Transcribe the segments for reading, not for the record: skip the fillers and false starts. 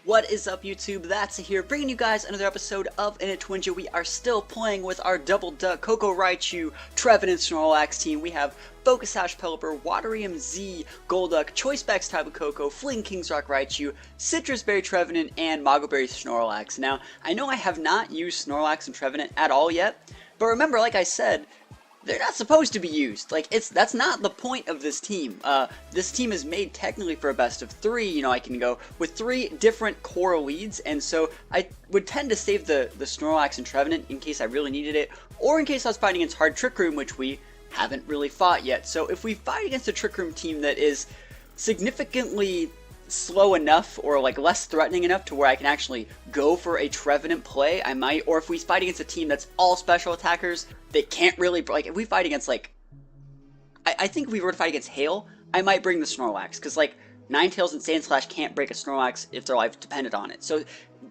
What is up, YouTube? That's here, bringing you guys another episode of Unported. We are still playing with our Double Duck, Coco Raichu, Trevenant, Snorlax team. We have Focus Sash Pelipper, Waterium Z, Golduck, Choice Specs Tapu Koko, Fleeting King's Rock Raichu, Citrus Berry Trevenant, and Mago Berry Snorlax. Now, I know I have not used Snorlax and Trevenant at all yet, but remember, like I said, they're not supposed to be used. Like, that's not the point of this team. This team is made technically for a best of 3. You know, I can go with 3 different core leads, and so I would tend to save the Snorlax and Trevenant in case I really needed it, or in case I was fighting against Hard Trick Room, which we haven't really fought yet. So if we fight against a Trick Room team that is significantly slow enough or like less threatening enough to where I can actually go for a Trevenant play, I might. Or if we fight against a team that's all special attackers, they can't really, like, if we fight against, like, I think if we were to fight against Hail, I might bring the Snorlax, because, like, Ninetales and Sandslash can't break a Snorlax if their life depended on it. So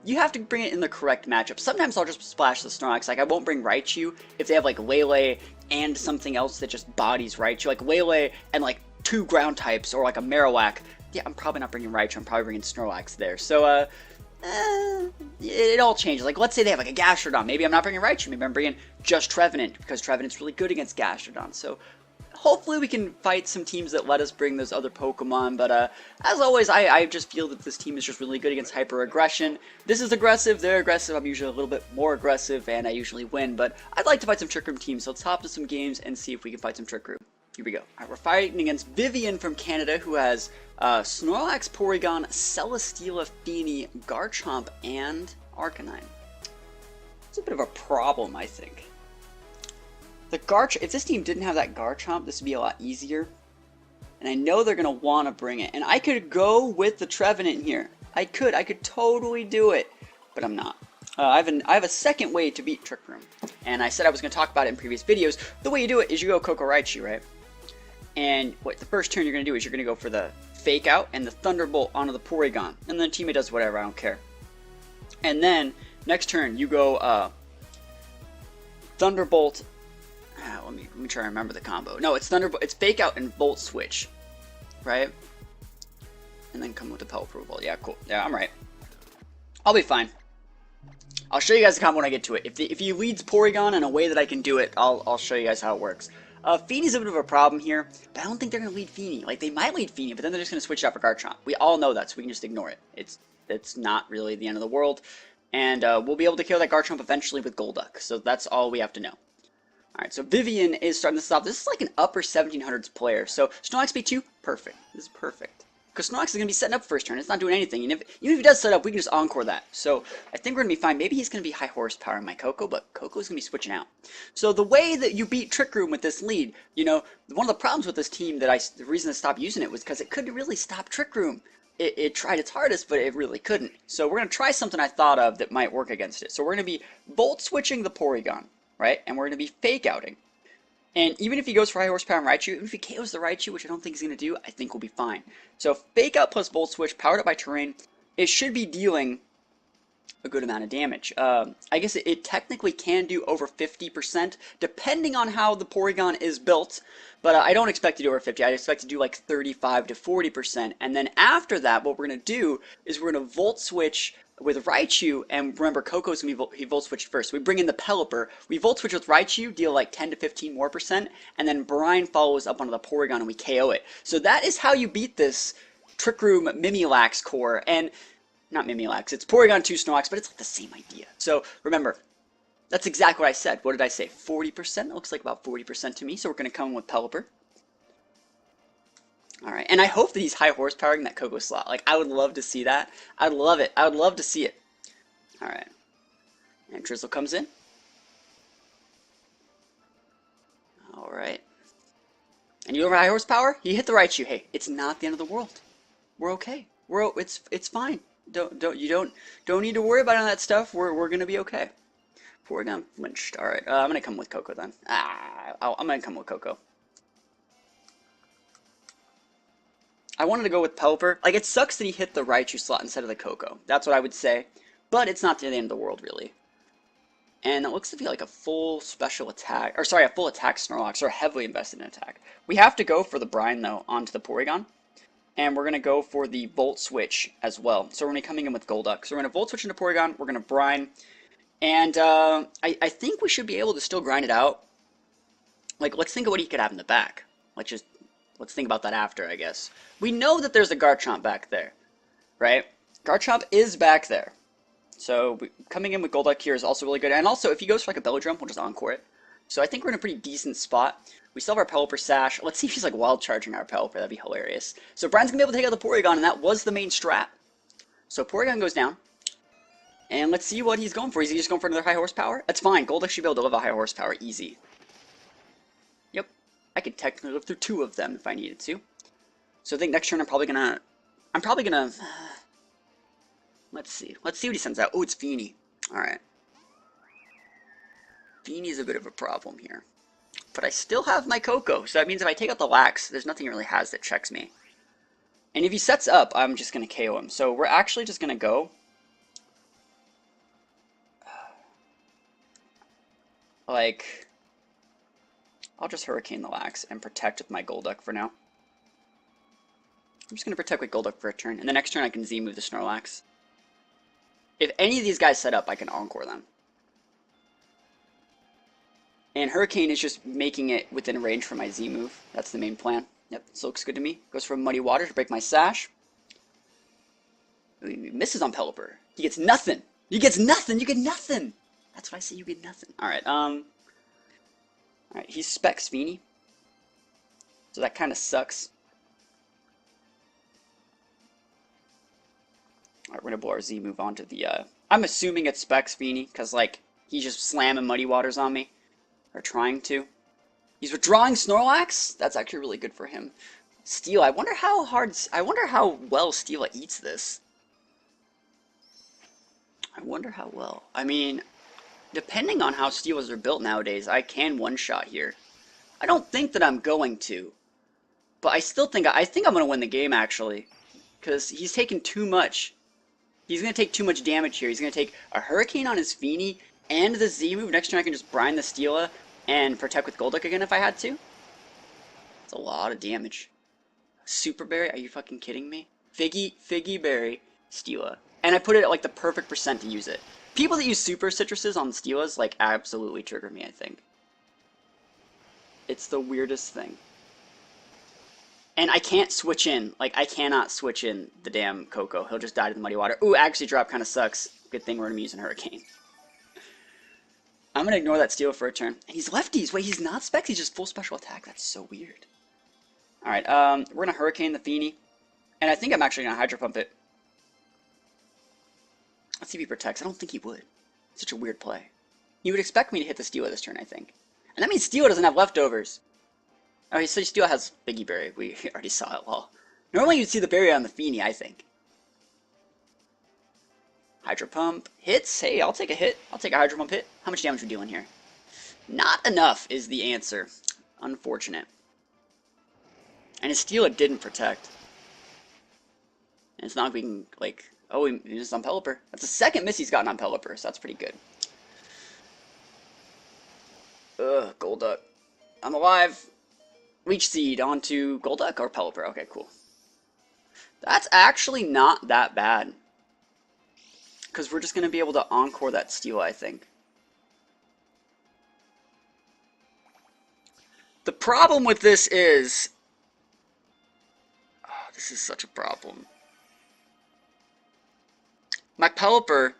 you have to bring it in the correct matchup. Sometimes I'll just splash the Snorlax. Like, I won't bring Raichu if they have, like, Lele and something else that just bodies Raichu. Like, Lele and, like, 2 ground types, or, like, a Marowak. Yeah, I'm probably not bringing Raichu. I'm probably bringing Snorlax there. So, it all changes. Like, let's say they have, like, a Gastrodon. Maybe I'm not bringing Raichu. Maybe I'm bringing just Trevenant, because Trevenant's really good against Gastrodon. So, hopefully we can fight some teams that let us bring those other Pokemon. But, as always, I just feel that this team is just really good against Hyper Aggression. This is aggressive. They're aggressive. I'm usually a little bit more aggressive, and I usually win. But I'd like to fight some Trick Room teams. So let's hop to some games and see if we can fight some Trick Room. Here we go. Alright, we're fighting against Vivian from Canada, who has Snorlax, Porygon, Celesteela, Feeny, Garchomp, and Arcanine. It's a bit of a problem, I think. If this team didn't have that Garchomp, this would be a lot easier. And I know they're going to want to bring it. And I could go with the Trevenant here. I could totally do it. But I'm not. I have a second way to beat Trick Room. And I said I was going to talk about it in previous videos. The way you do it is you go Coco Raichu, right? And what the first turn you're going to do is you're going to go for the Fake Out and the Thunderbolt onto the Porygon. And then teammate does whatever, I don't care. And then, next turn, you go Thunderbolt. Let me try to remember the combo. No, it's Thunderbolt. It's Fake Out and Volt Switch. Right? And then come with the Pelipper Volt. Yeah, cool. Yeah, I'm right. I'll be fine. I'll show you guys the combo when I get to it. If he leads Porygon in a way that I can do it, I'll show you guys how it works. Feeny's a bit of a problem here, but I don't think they're going to lead Feeny. Like, they might lead Feeny, but then they're just going to switch it out for Garchomp. We all know that, so we can just ignore it. It's not really the end of the world. And we'll be able to kill that Garchomp eventually with Golduck, so that's all we have to know. Alright, so Vivian is starting to stop. This is like an upper 1700s player, so Snorlax B2, perfect. This is perfect. Because Snorlax is going to be setting up first turn. It's not doing anything. And even if he does set up, we can just encore that. So I think we're going to be fine. Maybe he's going to be high horsepower in my Coco, but Coco's going to be switching out. So the way that you beat Trick Room with this lead, you know, one of the problems with this team the reason I stopped using it was because it couldn't really stop Trick Room. It tried its hardest, but it really couldn't. So we're going to try something I thought of that might work against it. So we're going to be Volt Switching the Porygon, right? And we're going to be Fake Outing. And even if he goes for high horsepower on Raichu, even if he KOs the Raichu, which I don't think he's going to do, I think we'll be fine. So Fake Out plus Volt Switch, powered up by Terrain, it should be dealing a good amount of damage. I guess it technically can do over 50%, depending on how the Porygon is built. But I don't expect to do over 50. I expect to do like 35 to 40%. And then after that, what we're going to do is we're going to Volt Switch with Raichu, and remember, Coco's going to be Volt Switched first. So we bring in the Pelipper, we Volt Switch with Raichu, deal like 10 to 15 more %, and then Brine follows up onto the Porygon and we KO it. So that is how you beat this Trick Room Mimilax core, and not Mimilax, it's Porygon 2 Snorlax, but it's like the same idea. So remember, that's exactly what I said. What did I say? 40%? It looks like about 40% to me, so we're going to come in with Pelipper. Alright, and I hope that he's high horsepowering that Coco slot. Like, I would love to see that. I'd love it. I would love to see it. Alright. And Drizzle comes in. Alright. And you over high horsepower? He hit the Raichu. Hey, it's not the end of the world. We're okay. It's fine. Don't need to worry about all that stuff. We're gonna be okay. Porygon flinched. Alright, I'm gonna come with Coco then. I'm gonna come with Coco. I wanted to go with Pelipper. Like, it sucks that he hit the Raichu slot instead of the Coco. That's what I would say. But it's not the end of the world, really. And it looks to be like a full special attack. Or, sorry, a full attack Snorlax, or heavily invested in attack. We have to go for the Brine, though, onto the Porygon. And we're going to go for the Volt Switch as well. So we're going to be coming in with Golduck. So we're going to Volt Switch into Porygon. We're going to Brine. And I think we should be able to still grind it out. Like, let's think of what he could have in the back. Let's think about that after, I guess. We know that there's a Garchomp back there, right? Garchomp is back there. So coming in with Golduck here is also really good. And also, if he goes for like a Belly Drum, we'll just Encore it. So I think we're in a pretty decent spot. We still have our Pelipper Sash. Let's see if he's like wild charging our Pelipper. That'd be hilarious. So Brian's going to be able to take out the Porygon, and that was the main strat. So Porygon goes down. And let's see what he's going for. Is he just going for another high horsepower? That's fine. Golduck should be able to live a high horsepower easy. Yep. I could technically live through 2 of them if I needed to. So I think next turn I'm probably gonna... Let's see. Let's see what he sends out. Oh, it's Feeny. Alright. Feeny's a bit of a problem here. But I still have my Koko, so that means if I take out the Lax, there's nothing it really has that checks me. And if he sets up, I'm just going to KO him. So we're actually just going to go... Like... I'll just Hurricane the Lax and protect with my Golduck for now. I'm just going to protect with Golduck for a turn, and the next turn I can Z-move the Snorlax. If any of these guys set up, I can Encore them. And Hurricane is just making it within range for my Z-move. That's the main plan. Yep, this looks good to me. Goes for Muddy Water to break my Sash. He misses on Pelipper. He gets nothing. He gets nothing. You get nothing. That's what I say. You get nothing. Alright, Alright, he specs Feeny. So that kind of sucks. Alright, we're going to blow our Z-move onto the, I'm assuming it's specs Feeny, because, like, he's just slamming Muddy Waters on me. Or trying to. He's withdrawing Snorlax? That's actually really good for him. Steel, I wonder how well Steela eats this. I wonder how well. I mean, depending on how Steelas are built nowadays, I can one-shot here. I don't think that I'm going to. But I still think, I think I'm going to win the game, actually. Because he's taking too much. He's going to take too much damage here. He's going to take a Hurricane on his Feeny and the Z-move. Next turn I can just Brine the Steela and protect with Golduck again if I had to. That's a lot of damage. Super Berry? Are you fucking kidding me? Figgy Berry, Steela. And I put it at like the perfect percent to use it. People that use super citruses on Steelas like absolutely trigger me, I think. It's the weirdest thing. And I can't switch in. Like, I cannot switch in the damn Koko. He'll just die to the Muddy Water. Ooh, Accuracy Drop kind of sucks. Good thing we're going to be using Hurricane. I'm going to ignore that Steel for a turn. And he's lefties. Wait, he's not specs. He's just full special attack. That's so weird. Alright, we're going to Hurricane the Feeny. And I think I'm actually going to Hydro Pump it. Let's see if he protects. I don't think he would. Such a weird play. He would expect me to hit the Steela this turn, I think. And that means Steela doesn't have leftovers. Oh, he said Steela has Figgy Berry. We already saw it. Well, normally you'd see the berry on the Feeny, I think. Hydro Pump hits. Hey, I'll take a hit. I'll take a Hydro Pump hit. How much damage are we dealing here? Not enough is the answer. Unfortunate. And his Steela didn't protect. And it's not like we can, like... Oh, he missed on Pelipper. That's the second miss he's gotten on Pelipper, so that's pretty good. Ugh, Golduck. I'm alive. Leech Seed onto Golduck or Pelipper. Okay, cool. That's actually not that bad. Because we're just going to be able to Encore that Steela, I think. The problem with this is... Oh, this is such a problem. My Pelipper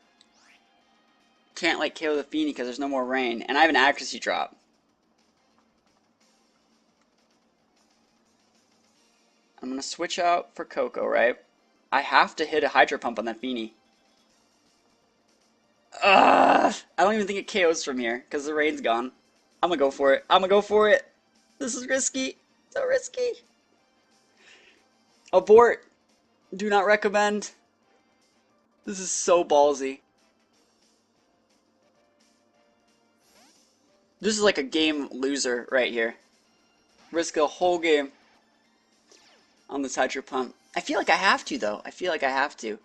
can't, like, KO the Feeny because there's no more rain. And I have an Accuracy Drop. I'm going to switch out for Koko, right? I have to hit a Hydro Pump on that Feeny. Ugh! I don't even think it KOs from here because the rain's gone. I'm going to go for it. I'm going to go for it. This is risky. So risky. Abort. Do not recommend. This is so ballsy. This is like a game loser right here. Risk a whole game on this Hydro Pump. I feel like I have to, though. I feel like I have to.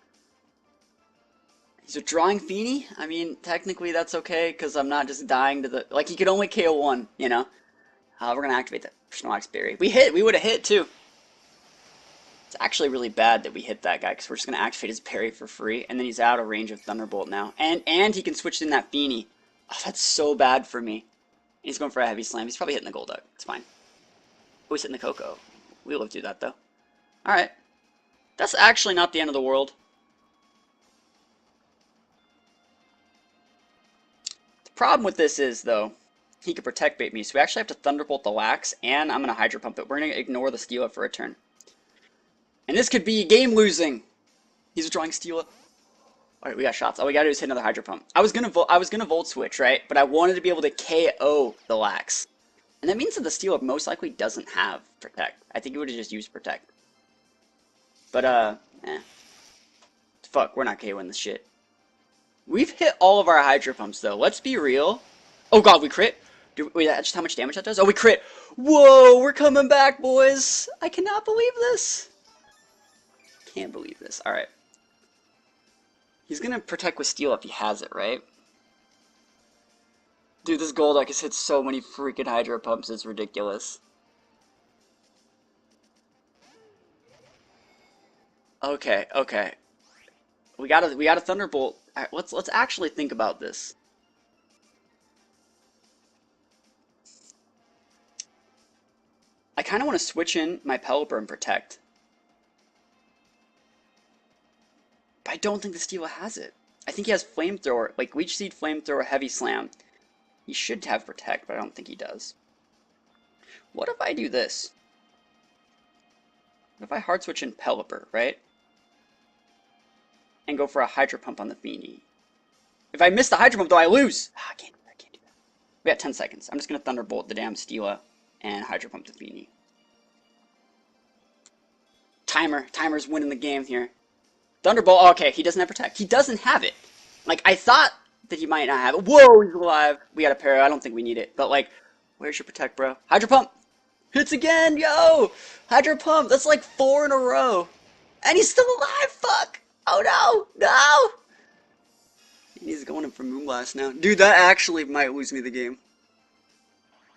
He's withdrawing Feeny? I mean, technically that's okay, because I'm not just dying to the... Like, he could only KO one, you know? We're going to activate the Snorlax Berry. We hit! We would have hit, too. It's actually really bad that we hit that guy because we're just going to activate his parry for free, and then he's out of range of Thunderbolt now. And he can switch in that Feeny. Oh, that's so bad for me. He's going for a heavy slam. He's probably hitting the Golduck. It's fine. Oh, he's hitting the Coco. We live through that, though. Alright. That's actually not the end of the world. The problem with this is, though, he could Protect Bait me, so we actually have to Thunderbolt the Lax, and I'm going to Hydro Pump it. We're going to ignore the Steela for a turn. And this could be game losing. He's withdrawing Steela. Alright, we got shots. All we gotta do is hit another Hydro Pump. I was gonna Volt Switch, right? But I wanted to be able to KO the Lax. And that means that the Steela most likely doesn't have Protect. I think he would have just used Protect. But, fuck, we're not KOing this shit. We've hit all of our Hydro Pumps, though. Let's be real. Oh god, we crit? Wait, that's just how much damage that does? Oh, we crit! Whoa, we're coming back, boys! I cannot believe this! Can't believe this. Alright. He's gonna Protect with Steel if he has it, right? Dude, this Golduck has hit so many freaking Hydro Pumps, it's ridiculous. Okay, okay. We gotta Thunderbolt. Alright, let's actually think about this. I kinda wanna switch in my Pelipper and Protect. But I don't think the Steela has it. I think he has Flamethrower, like Leech Seed, Flamethrower, Heavy Slam. He should have Protect, but I don't think he does. What if I do this? What if I Hard Switch in Pelipper, right? And go for a Hydro Pump on the Feeny. If I miss the Hydro Pump, though, I lose! I can't do that. We got 10 seconds. I'm just going to Thunderbolt the damn Steela and Hydro Pump the Feeny. Timer's winning the game here. Thunderbolt, oh, okay, he doesn't have Protect. He doesn't have it. Like, I thought that he might not have it. Whoa, he's alive. We got a Para, I don't think we need it. But, like, where's your Protect, bro? Hydro Pump! Hits again, yo! Hydro Pump, that's like 4 in a row. And he's still alive, fuck! Oh no, no! He's going in for Moonblast now. Dude, that actually might lose me the game.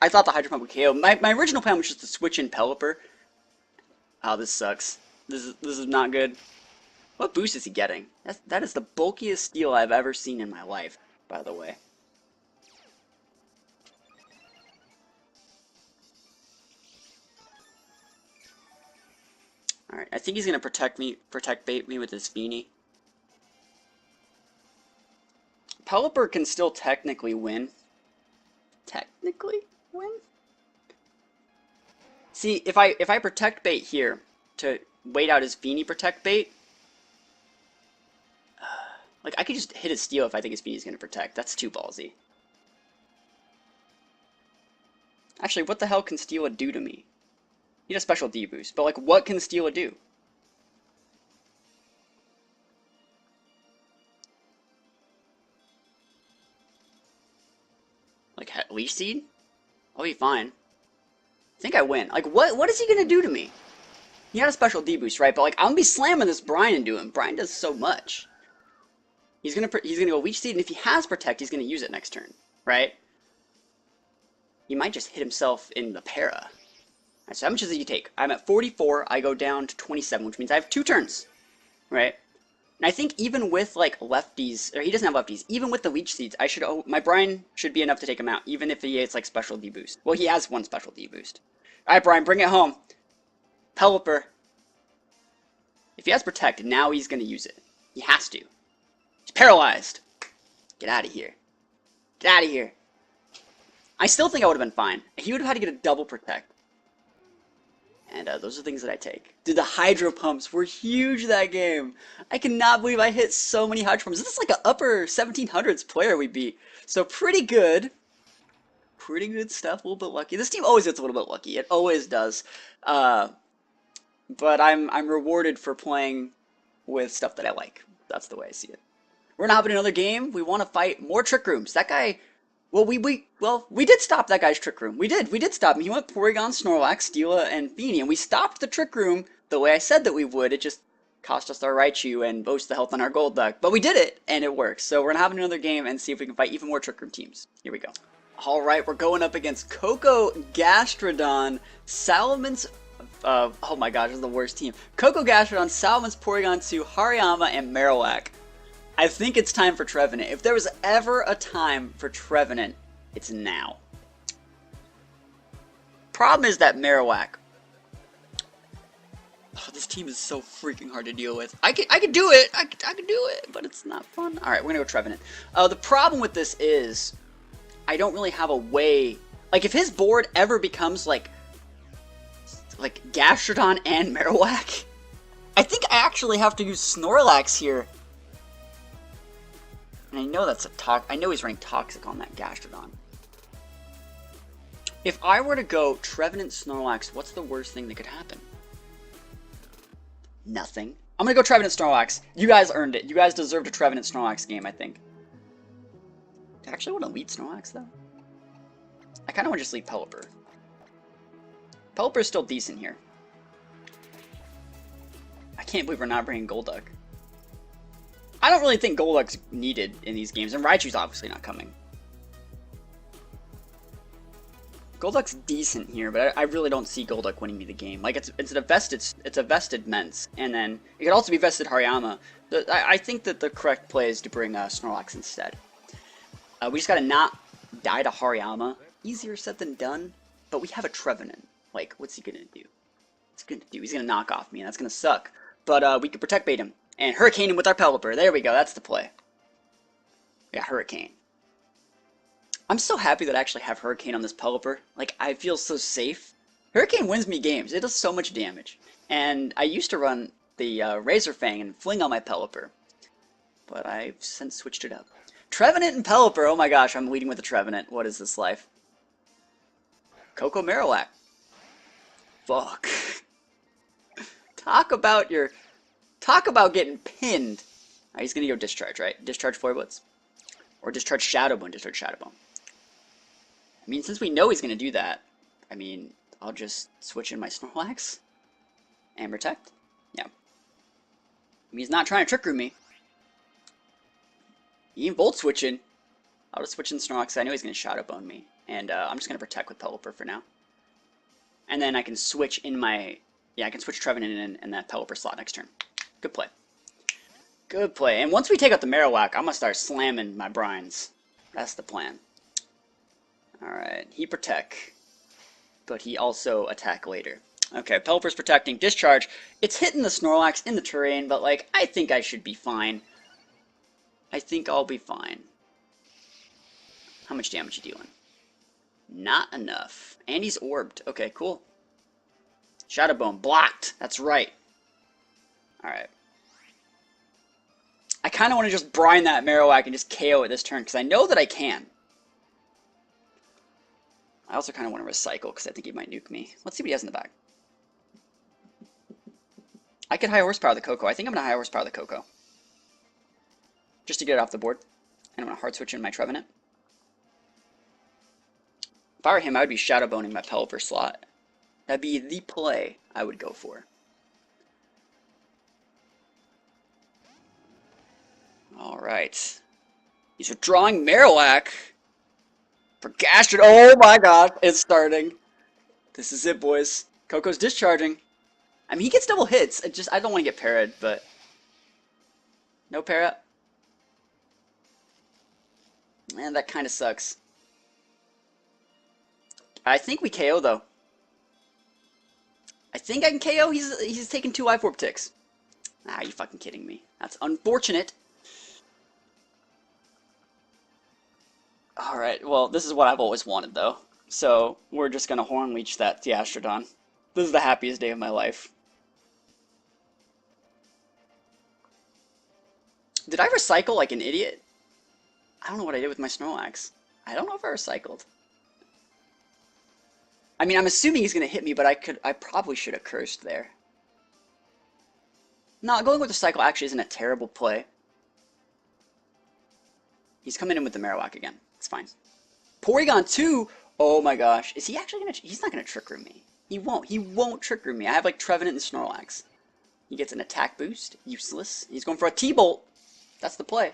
I thought the Hydro Pump would KO. My original plan was just to switch in Pelipper. Oh, this sucks. This is not good. What boost is he getting? That is the bulkiest Steel I've ever seen in my life, by the way. Alright, I think he's gonna Protect Bait me with his Feeny. Pelipper can still technically win. Technically win? See, if I Protect Bait here to wait out his Feeny Protect Bait, like, I could just hit his Steel if I think his Feeny's gonna Protect. That's too ballsy. Actually, what the hell can Steela do to me? He has a special D boost, but, like, what can Steela do? Like, Leech Seed? I'll be fine. I think I win. Like, what is he gonna do to me? He had a special D boost, right? But, like, I'm gonna be slamming this Brine into him. Brine does so much. He's gonna go Leech Seed, and if he has Protect, he's gonna use it next turn, right? He might just hit himself in the Para. Alright, so how much does he take? I'm at 44, I go down to 27, which means I have 2 turns, right? And I think even with, like, lefties, or he doesn't have lefties, even with the Leech Seeds, my Brine should be enough to take him out, even if he has, like, special D boost. Well, he has 1 special D boost. Alright, Brine, bring it home. Pelipper. If he has Protect, now he's gonna use it. He has to. He's paralyzed. Get out of here. Get out of here. I still think I would have been fine. He would have had to get a double Protect. And those are things that I take. Dude, the Hydro Pumps were huge that game. I cannot believe I hit so many Hydro Pumps. This is like an upper 1700s player we beat. So pretty good. Pretty good stuff. A little bit lucky. This team always gets a little bit lucky. It always does. But I'm rewarded for playing with stuff that I like. That's the way I see it. We're gonna hop in another game. We want to fight more Trick Rooms. That guy... Well, we did stop that guy's Trick Room. We did stop him. He went Porygon, Snorlax, Steela, and Feeny, and we stopped the Trick Room the way I said that we would. It just cost us our Raichu and most of the health on our Golduck. But we did it, and it works. So we're gonna have another game and see if we can fight even more Trick Room teams. Here we go. Alright, we're going up against Coco Gastrodon, Salaman's oh my gosh, this is the worst team. Coco Gastrodon, Salmon's Porygon 2, Hariyama, and Marowak. I think it's time for Trevenant. If there was ever a time for Trevenant, it's now. Problem is that Marowak. Oh, this team is so freaking hard to deal with. I could do it. I could do it, but it's not fun. All right, we're gonna go Trevenant. The problem with this is I don't really have a way. Like, if his board ever becomes like Gastrodon and Marowak, I think I actually have to use Snorlax here. And I know that's I know he's running Toxic on that Gastrodon. If I were to go Trevenant Snorlax, what's the worst thing that could happen? Nothing. I'm gonna go Trevenant Snorlax. You guys earned it. You guys deserved a Trevenant Snorlax game, I think. I actually want to lead Snorlax, though. I kind of want to just lead Pelipper. Pelipper's still decent here. I can't believe we're not bringing Golduck. I don't really think Golduck's needed in these games, and Raichu's obviously not coming. Golduck's decent here, but I really don't see Golduck winning me the game. Like, it's a vested Mence, and then it could also be vested Hariyama. I think that the correct play is to bring Snorlax instead. We just gotta not die to Hariyama. Easier said than done, but we have a Trevenant. Like, what's he gonna do? What's he gonna do? He's gonna knock off me, and that's gonna suck. But we can Protect Bait him and Hurricane him with our Pelipper. There we go. That's the play. Yeah, Hurricane. I'm so happy that I actually have Hurricane on this Pelipper. Like, I feel so safe. Hurricane wins me games. It does so much damage. And I used to run the Razor Fang and Fling on my Pelipper, but I've since switched it up. Trevenant and Pelipper. Oh my gosh, I'm leading with a Trevenant. What is this life? Coco Marowak. Fuck. Talk about getting pinned. He's gonna go Discharge, right? Discharge Flare Blitz. Or Discharge Shadow Bone, Discharge Shadow Bone. I mean, since we know he's gonna do that, I mean, I'll just switch in my Snorlax and Protect. Yeah. I mean, he's not trying to Trick Room me. He ain't Volt Switching. I'll just switch in Snorlax. I know he's gonna Shadow Bone me. And I'm just gonna Protect with Pelipper for now. And then I can switch in my... Yeah, I can switch Trevenant in that Pelipper slot next turn. Good play. Good play. And once we take out the Marowak, I'm gonna start slamming my brines. That's the plan. Alright, he Protect. But he also attack later. Okay, Pelipper's protecting. Discharge. It's hitting the Snorlax in the terrain, but, like, I think I should be fine. I think I'll be fine. How much damage you dealing? Not enough. And he's orbed. Okay, cool. Shadow Bone blocked. That's right. Alright. I kind of want to just brine that Marowak and just KO it this turn, because I know that I can. I also kind of want to recycle, because I think he might nuke me. Let's see what he has in the back. I could high horsepower the Coco. I think I'm going to high horsepower the Coco. Just to get it off the board. And I'm going to hard switch in my Trevenant. If I were him, I would be Shadow Boning my Pelipper slot. That'd be the play I would go for. Alright. He's withdrawing Marowak. For Gastrodon. Oh my god, it's starting. This is it, boys. Coco's discharging. I mean, he gets double hits. I don't want to get parried, but... No para. Man, that kind of sucks. I think we KO, though. I think I can KO. He's taking 2 Life Orb ticks. Ah, you fucking kidding me. That's unfortunate. Alright, well, this is what I've always wanted, though. So, we're just gonna Horn Leech that Theastrodon. This is the happiest day of my life. Did I recycle like an idiot? I don't know what I did with my Snorlax. I don't know if I recycled. I mean, I'm assuming he's gonna hit me, but I probably should have cursed there. No, going with the cycle actually isn't a terrible play. He's coming in with the Marowak again. It's fine. Porygon 2! Oh my gosh. Is he actually gonna... He's not gonna Trick Room me. He won't. He won't Trick Room me. I have like Trevenant and Snorlax. He gets an attack boost. Useless. He's going for a T-Bolt. That's the play.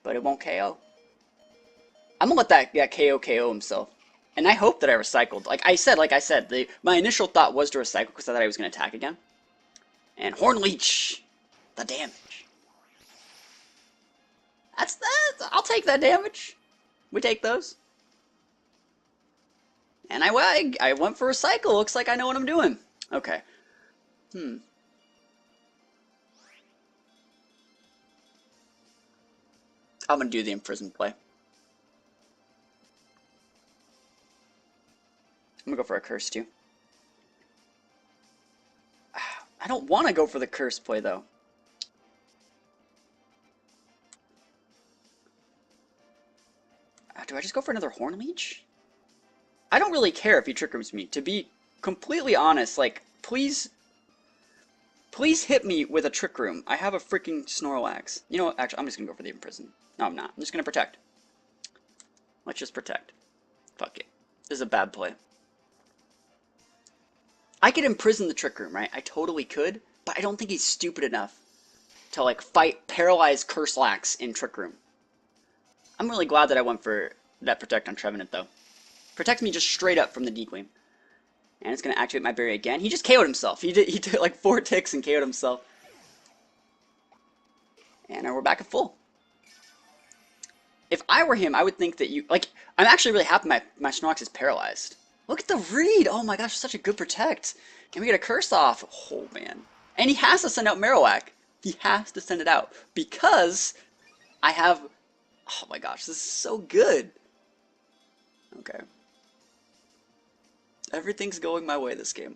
But it won't KO. I'm gonna let that KO himself. And I hope that I recycled. Like I said, my initial thought was to recycle because I thought I was going to attack again. And Horn Leech, the damage. That's that. I'll take that damage. We take those. And I went for recycle. Looks like I know what I'm doing. Okay. I'm gonna do the imprisoned play. I'm gonna go for a curse too. I don't want to go for the curse play though. Do I just go for another Horn Leech? I don't really care if he Trick Rooms me. To be completely honest, like, please hit me with a Trick Room. I have a freaking Snorlax. You know what? Actually, I'm just gonna go for the Imprison. No, I'm not. I'm just gonna protect. Let's just protect. Fuck it. This is a bad play. I could imprison the Trick Room, right? I totally could, but I don't think he's stupid enough to, like, fight Paralyzed Curselax in Trick Room. I'm really glad that I went for that Protect on Trevenant, though. Protects me just straight up from the Dequeen. And it's going to activate my berry again. He just KO'd himself. He did like 4 ticks and KO'd himself. And we're back at full. If I were him, I would think that you... Like, I'm actually really happy my Snorlax is paralyzed. Look at the read! Oh my gosh, such a good protect. Can we get a curse off? Oh, man. And he has to send out Marowak. He has to send it out. Because I have... Oh my gosh, this is so good. Okay. Everything's going my way this game.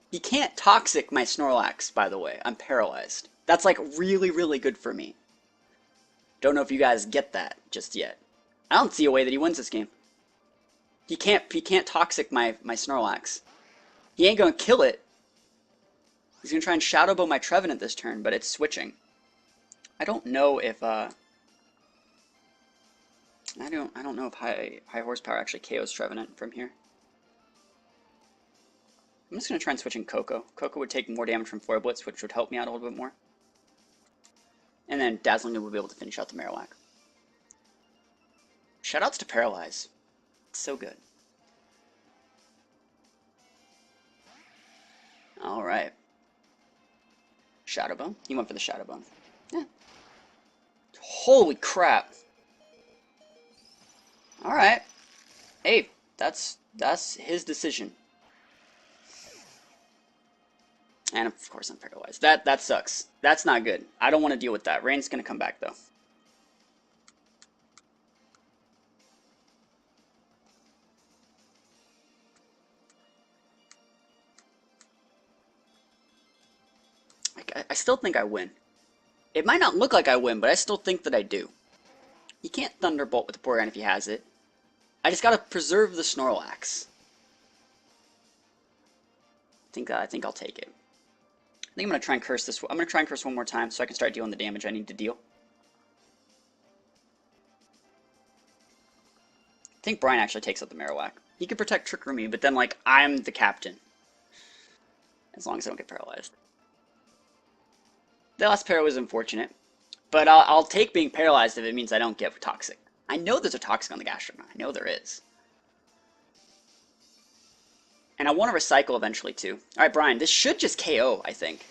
He can't Toxic my Snorlax, by the way. I'm paralyzed. That's like really, really good for me. Don't know if you guys get that just yet. I don't see a way that he wins this game. He can't Toxic my Snorlax. He ain't gonna kill it. He's gonna try and Shadow Ball my Trevenant this turn, but it's switching. I don't know if I don't know if high horsepower actually KOs Trevenant from here. I'm just gonna try and switch in Coco. Coco would take more damage from Flare Blitz, which would help me out a little bit more. And then Dazzling will be able to finish out the Marowak. Shoutouts to Paralyze. It's so good. Alright. Shadow Bone. He went for the Shadow Bone. Yeah. Holy crap. Alright. Hey, that's his decision. And of course I'm paralyzed. That sucks. That's not good. I don't want to deal with that. Rain's gonna come back though. I still think I win. It might not look like I win, but I still think that I do. You can't Thunderbolt with the Porygon if he has it. I just gotta preserve the Snorlax. I think I'll take it. I think I'm gonna try and curse this. I'm gonna try and curse one more time so I can start dealing the damage I need to deal. I think Brian actually takes out the Marowak. He could protect Trick Room me, but then like I'm the captain. As long as I don't get paralyzed. The last para was unfortunate, but I'll take being paralyzed if it means I don't get Toxic. I know there's a Toxic on the Gastrodon. I know there is. And I want to recycle eventually too. Alright, Brian, this should just KO, I think.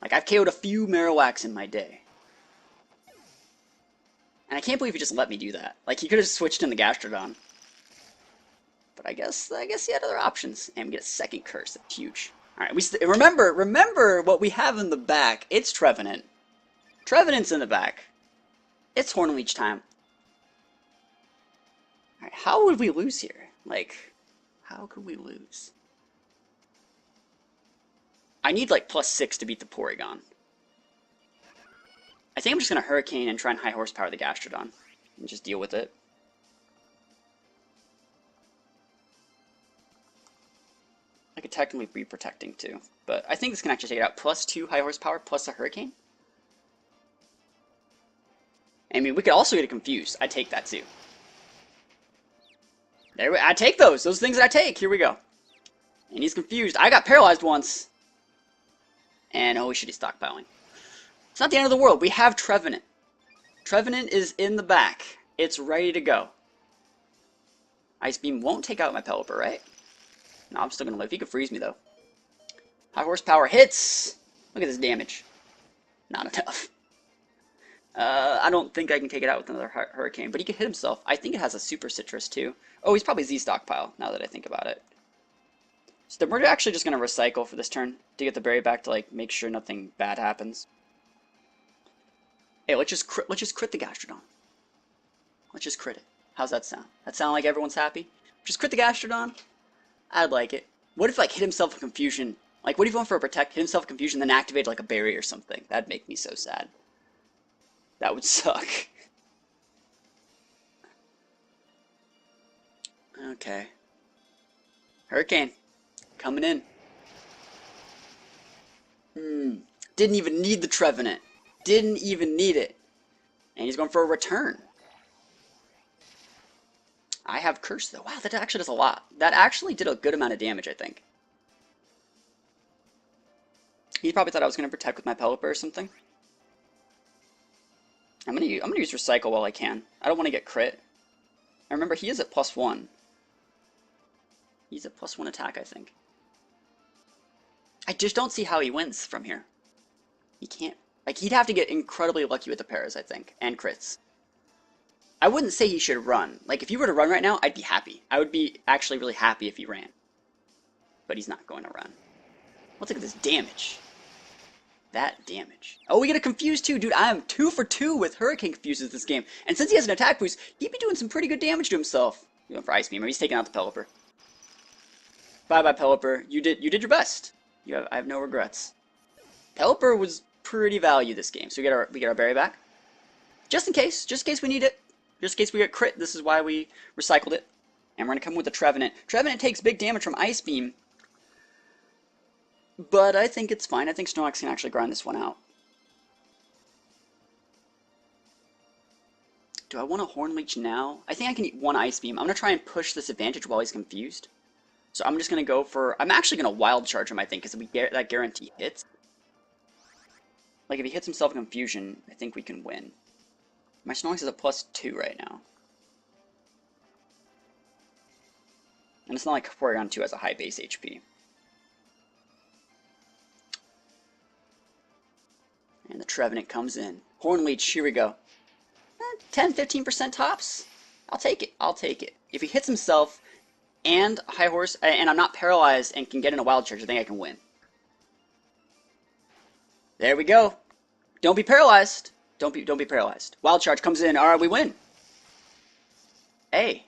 Like, I've KO'd a few Marowaks in my day. And I can't believe he just let me do that. Like, he could have switched in the Gastrodon. But I guess he had other options. And we get a second curse. That's huge. Alright, remember what we have in the back. It's Trevenant. Trevenant's in the back. It's Horn Leech time. Alright, how would we lose here? Like, how could we lose? I need like +6 to beat the Porygon. I think I'm just going to Hurricane and try and high horsepower the Gastrodon. And just deal with it. I could technically be protecting too. But I think this can actually take it out. +2 high horsepower plus a Hurricane. I mean, we could also get it confused. I take that too. I take those. Those things that I take. Here we go. And he's confused. I got paralyzed once. And holy shit, he's stockpiling. It's not the end of the world. We have Trevenant. Trevenant is in the back. It's ready to go. Ice Beam won't take out my Pelipper, right? No, I'm still going to live. He could freeze me, though. High horsepower hits! Look at this damage. Not enough. I don't think I can take it out with another Hurricane, but he could hit himself. I think it has a Super Citrus, too. Oh, he's probably Z-Stockpile, now that I think about it. So we're actually just going to recycle for this turn to get the berry back to, like, make sure nothing bad happens. Hey, let's just crit the Gastrodon. Let's just crit it. How's that sound? That sound like everyone's happy? Just crit the Gastrodon? I'd like it. What if, like, hit himself with Confusion? Like, what if he went for a Protect, hit himself with Confusion, then activate, like, a berry or something? That'd make me so sad. That would suck. Okay. Hurricane. Coming in. Didn't even need the Trevenant. Didn't even need it. And he's going for a return. I have Curse, though. Wow, that actually does a lot. That actually did a good amount of damage, I think. He probably thought I was going to protect with my Pelipper or something. I'm gonna use Recycle while I can. I don't want to get crit. I remember he is at +1. He's at +1 attack, I think. I just don't see how he wins from here. He can't. Like, he'd have to get incredibly lucky with the pairs, I think, and crits. I wouldn't say he should run. Like, if he were to run right now, I'd be happy. I would be actually really happy if he ran. But he's not going to run. Let's look at this damage. That damage. Oh, we get a Confuse too. Dude, I am 2 for 2 with Hurricane Confuses this game. And since he has an attack boost, he'd be doing some pretty good damage to himself. He went for Ice Beam, or he's taking out the Pelipper. Bye-bye, Pelipper. You did your best. I have no regrets. Pelipper was pretty value this game, so we get our berry back. Just in case we need it. Just in case we get crit, this is why we recycled it. And we're going to come with the Trevenant. Trevenant takes big damage from Ice Beam. But I think it's fine. I think Snorlax can actually grind this one out. Do I want a Horn Leech now? I think I can eat one Ice Beam. I'm going to try and push this advantage while he's confused. So I'm just going to go for... I'm actually going to Wild Charge him, I think, because that guarantee hits. Like, if he hits himself in Confusion, I think we can win. My Snorlax is a +2 right now. And it's not like Porygon 2 has a high base HP. And the Trevenant comes in. Horn Leech, here we go. 10-15% tops. I'll take it. I'll take it. If he hits himself and High Horse, and I'm not paralyzed and can get in a Wild Charge, I think I can win. There we go. Don't be paralyzed. Don't be paralyzed. Wild Charge comes in. All right, we win. Hey,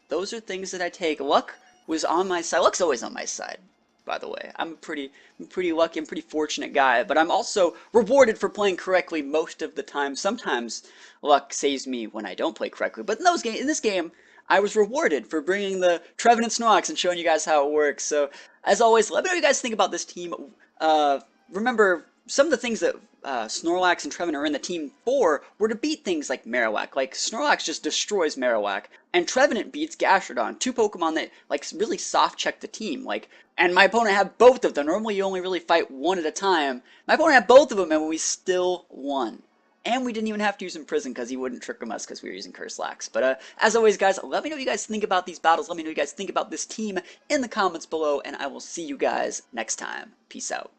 those are things that I take. Luck was on my side. Luck's always on my side, by the way. I'm pretty lucky. I'm a pretty fortunate guy, but I'm also rewarded for playing correctly most of the time. Sometimes luck saves me when I don't play correctly, but in this game, I was rewarded for bringing the Trevenant Snorlax and showing you guys how it works. So, as always, let me know what you guys think about this team. Remember, some of the things that Snorlax and Trevenant are in the team for were to beat things like Marowak. Like, Snorlax just destroys Marowak, and Trevenant beats Gastrodon, two Pokemon that, like, really soft-check the team. Like, and my opponent had both of them. Normally, you only really fight one at a time. My opponent had both of them, and we still won. And we didn't even have to use Imprison because he wouldn't trick us because we were using Curse Lax. But as always, guys, let me know what you guys think about these battles. Let me know what you guys think about this team in the comments below, and I will see you guys next time. Peace out.